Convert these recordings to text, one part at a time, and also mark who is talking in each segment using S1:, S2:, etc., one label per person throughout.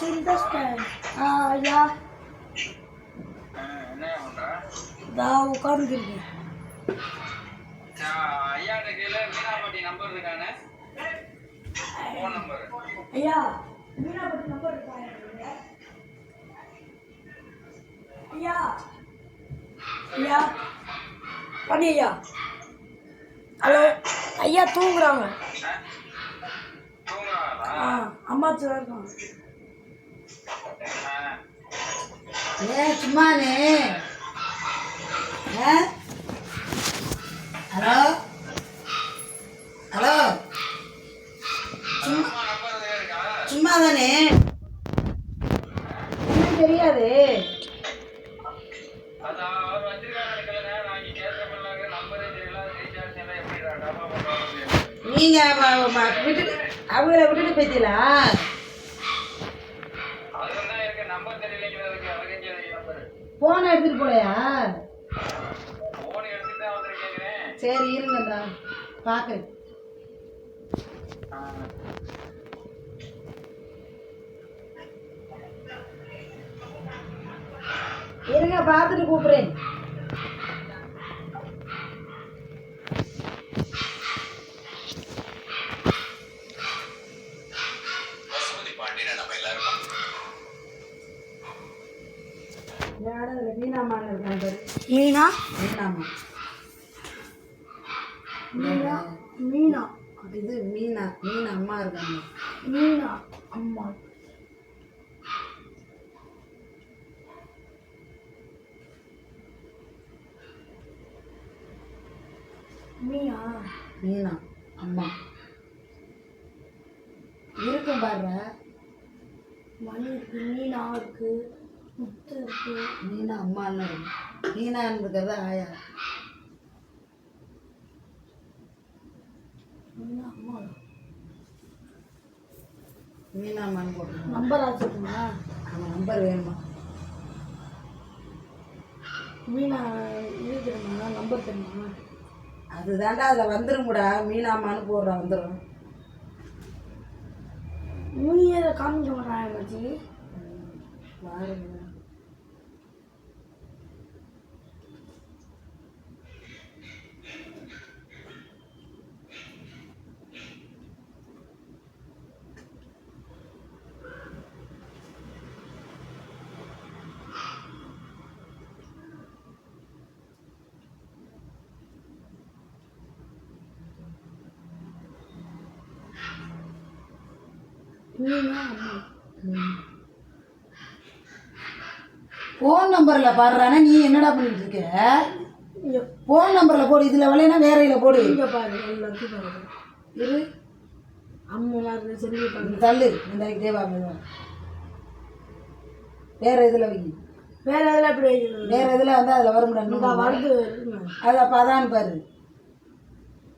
S1: In the stand. Yeah. Thou can't give me. Yeah. Yeah. Yeah. பண்ணியா? Hello ஐயா தூங்குறாங்க. அம்மா இருக்காங்க. சும்மானே. ஹலோ ஹலோ சும்மா தானே தெரியாது. நீங்க விட்டுட்டு அவங்கள விட்டுட்டு போயிட்டீங்களா? போனை எடுத்துட்டு போலையா? சரி இருங்கடா பாக்குறேன். இருங்க பார்த்துட்டு கூப்பிடுறேன். மீனாமான்னு இருக்காங்க. மீனா மீனாமா மீனா மீனா இது மீனா மீனா அம்மா இருக்காங்க. மீனா அம்மா மீனா மீனா அம்மா இருக்கு பாரு. மணி இருக்கு, மீனா இருக்கு, முத்து இருக்கு. மீனா அம்மான்னு இருக்கு. மீனா இருக்கிறது ஆயா. மீனா அம்மா மீனா அம்மான்னு போட்டு நம்பர் ஆச்சுமா? அவன் நம்பர் வேணுமா? மீனா இது தெரியுமா? நம்பர் தெரியுமா? அதுதாண்டா அதில் வந்துருங்கூடா. மீனாமான்னு போடுறான் வந்துடும். நீ அதை காமிக்க மாட்டாங்க மச்சி பாருங்க. மீனா அம்மா ஃபோன் நம்பரில் பாடுறானே நீ என்னடா பண்ணிட்டு இருக்க? ஃபோன் நம்பரில் போடு. இதில் வரலைன்னா வேற இதில் போடு.
S2: இங்கே பாரு எல்லாத்தையும் பாருங்க.
S1: இரு
S2: அம்மா செஞ்சு பாருங்க.
S1: தள்ளு. இந்த தேவா வேற இதில் வை.
S2: வேற எதில் எப்படி வைக்கணும்?
S1: வேற இதில் வந்து அதில் வர முடியாது.
S2: வருது
S1: அது அப்போ அதான் பாரு.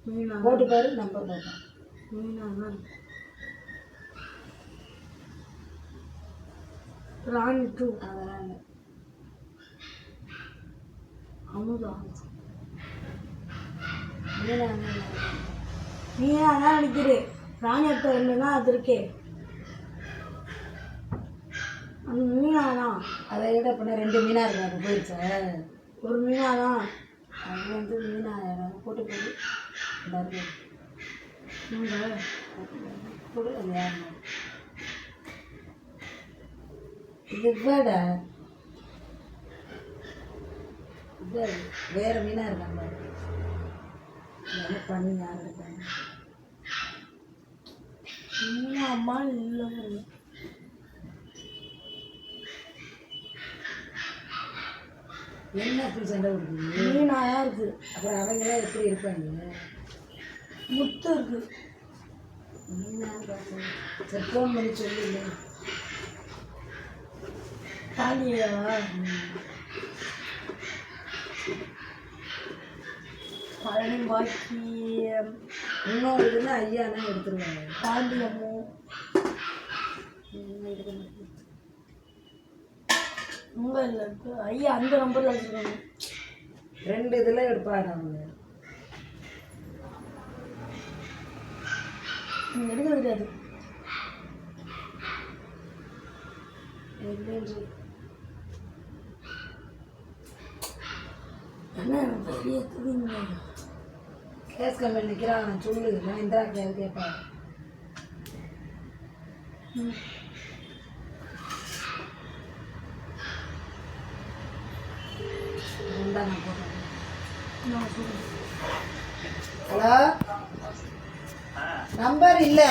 S2: மீனா
S1: போட்டு பாரு. நம்பர் பார்ப்போம்.
S2: மீனா ராணி 2
S1: அதெல்லாம்
S2: அமுதா
S1: மீனா
S2: மீனா தான் நினைக்கிறேன். ராணி அத்தை இல்லைன்னா அது இருக்கே அந்த மீனா தான்.
S1: அதை விட இப்போ 2 மீனா இருக்கு. அப்போ போயிடுச்சா?
S2: ஒரு மீனா தான்.
S1: அது வந்து மீனா போட்டு போடு. போடு. அது யாருமா இது வேட இது வேற மீனா இருக்காங்க. பண்ணி யார் இருக்காங்க?
S2: மீனா அம்மா இல்லை.
S1: என்ன அப்படி சண்டை கொடுக்குது?
S2: மீனா இருக்கு.
S1: அப்புறம் அவங்களாம் எப்படி இருப்பாங்க?
S2: முத்து இருக்கு.
S1: மீனா பார்த்து சரி ஃபோன் பண்ணி சொல்லு.
S2: தாண்டியவா பழனி பாக்கி
S1: இன்னொரு இதுன்னா ஐயானா எடுத்துருவாங்க.
S2: தாண்டியமும் உங்கள் இருக்கு. ஐயா அந்த நம்பரில் வச்சுருக்காங்க.
S1: 2 இதில் எடுப்பாங்க அவங்க.
S2: எடுக்க முடியாது. என்ன பெரிய துணிங்க.
S1: கேஸ் கம்பெனி நிற்கிறான். சொல்லு. நான் இந்தா கேட்பேன். நான் போட்டேன். ஹலோ நம்பர் இல்லை.